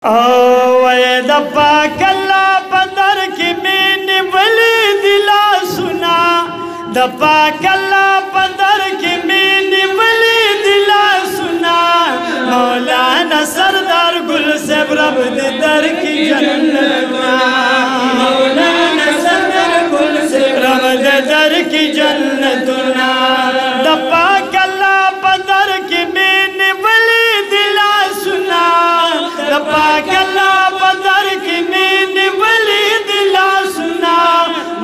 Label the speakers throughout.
Speaker 1: وے دا پاک اللہ پدر کی مینی ولی دلا سنا دا پاک اللہ پدر کی مینی ولی دلا سنا مولانا سردار گل صاحب رب دے در کی جنتنا مولانا سردار گل صاحب رب دے در کی جنتنا دا پاک اللہ پدر کی مینی ولی دلا سنا دا پاک اللہ پدر کی مینی ولی دلا سنا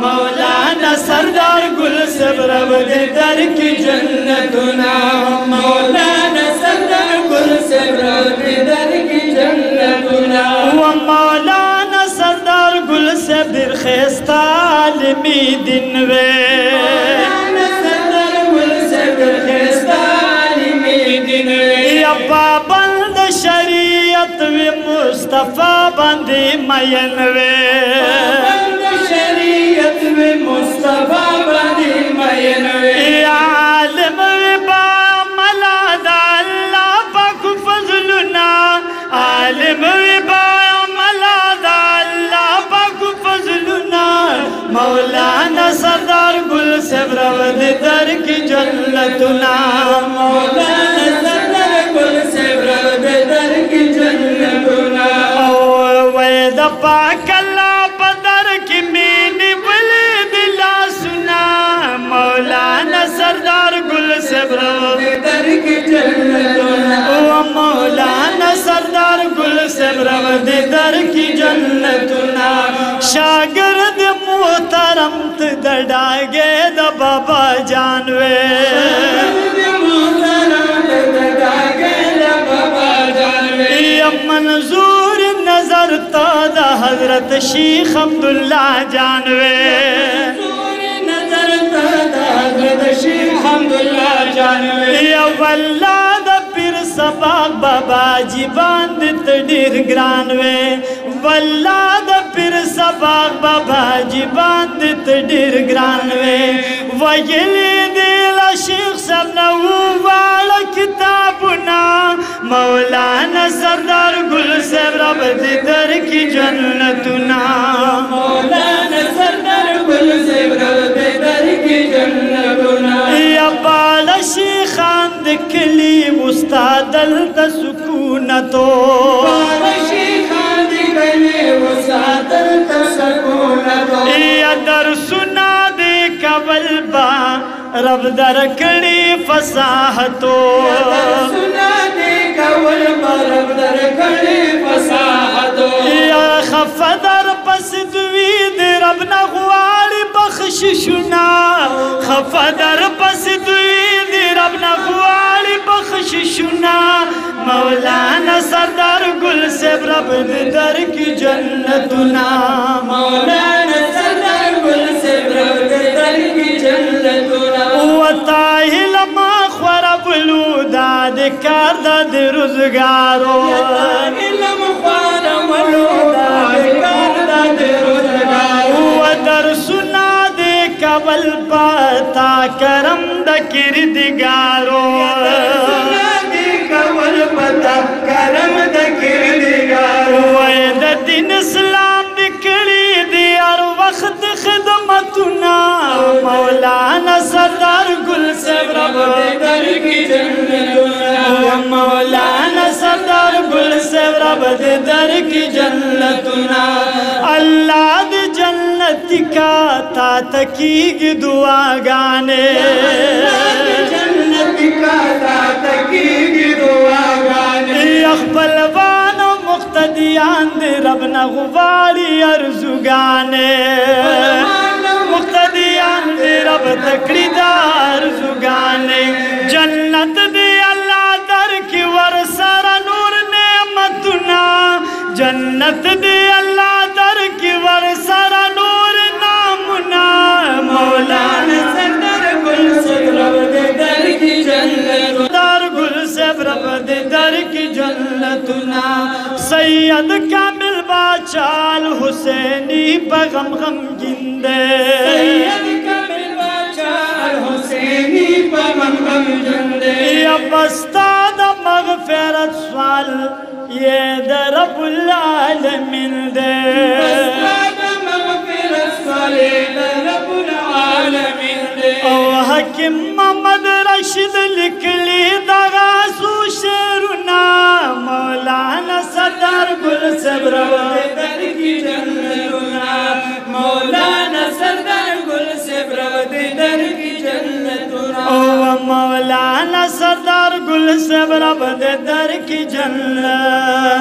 Speaker 1: مولانا سردار گل صاحب رب دے در کی جنتنا مولانا سردار گل صاحب رب دے در کی جنتنا مولانا سردار گل صاحب در خیستا عالمی دن وے مولانا سردار گل صاحب در خیستا عالمی دن وے یا پابند شریعت وی مصطفیٰ باندی مین وے پابند شریعت وی مصطفیٰ باندی مین وے یا عالم وی با ملادا اللہ پاک فضلنا عالم وی با ملادا اللہ پاک فضلنا مولانا سردار گل صاحب رب دے در کی جنتنا مولانا سردار گل صاحب رب دے در کی جنتنا وے دا پاک اللہ پدر کی مینی ولی دلا سنا مولانا سردار گل صاحب رب دے در کی جنتنا مولانا سردار گل صاحب رب دے در کی جنتنا شاگرد محترم تدڑاگے دا بابا جانوے یا منظور نظر تا دا حضرت شیخ عبداللہ جانوے نظر تا دا حضرت شیخ عبداللہ جانوے یا واللہ دا پیر سباق بابا جی باندت دیر گرانوے واللہ دا پیر سباق بابا جی باندت دیر گرانوے ویلی دیلا شیخ صاحب نو والا کتابنا مولانا سردار گل صاحب رب دے در کی جنتنا مولانا سردار گل صاحب رب دے در کی جنتنا یا بالا شیخان دکلی استاد التا سکونتو بالا شیخان دکلی استاد التا سکونتو یا در سنا دے کبل با رب در کڑی فصاحتو سنا دے کول با رب در کڑی فصاحتو یا خفدر پس دوید رب نغواری بخششنا خفدر پس دوید رب نغواری بخششنا مولانا سردار گل صاحب رب در کی جنتنا مولانا سردار گل صاحب رب در کی جنتنا وطاہل ما خورب لوداد کردد روزگارو وطاہل ما خورب لوداد کردد روزگارو ودر سنا دے کبل پاتا کرم دا کردگارو سنا دے کبل پاتا کرم دا کردگارو وید دین اسلام دکڑی دی ار وقت خدمتنا مولانا سردار گل صاحب رب دے در کی جنتنا مولانا سردار گل صاحب رب دے در کی جنتنا اللہ دے جنت کا تا تکیگ دعا گانے جنت کا تا تکیگ دعا گانے اخبل وانو مقتدیان دے رب نغواری ارزگانے مقتدیان دے رب تکڑی دار زگانے جنت دے اللہ در کی ورسر نور نعمتنا جنت دے اللہ در کی ورسر نور نامنا مولانا سردار گل صاحب رب دے در کی جنتنا سردار گل صاحب رب دے در کی جنتنا سید کامل باچال حسینی پغم غم گندے سید کامل باچال حسینی پغم غم گندے یا بستاد مغفرت سوال ये दर रब العالمین دے او حکیم محمد رشید لکلی دغا سو شعرنا مولانا سردار گل صبر در کی جنتنا مولانا سردار گل صبر در کی جنتنا او مولانا سردار گل صبر در کی جنت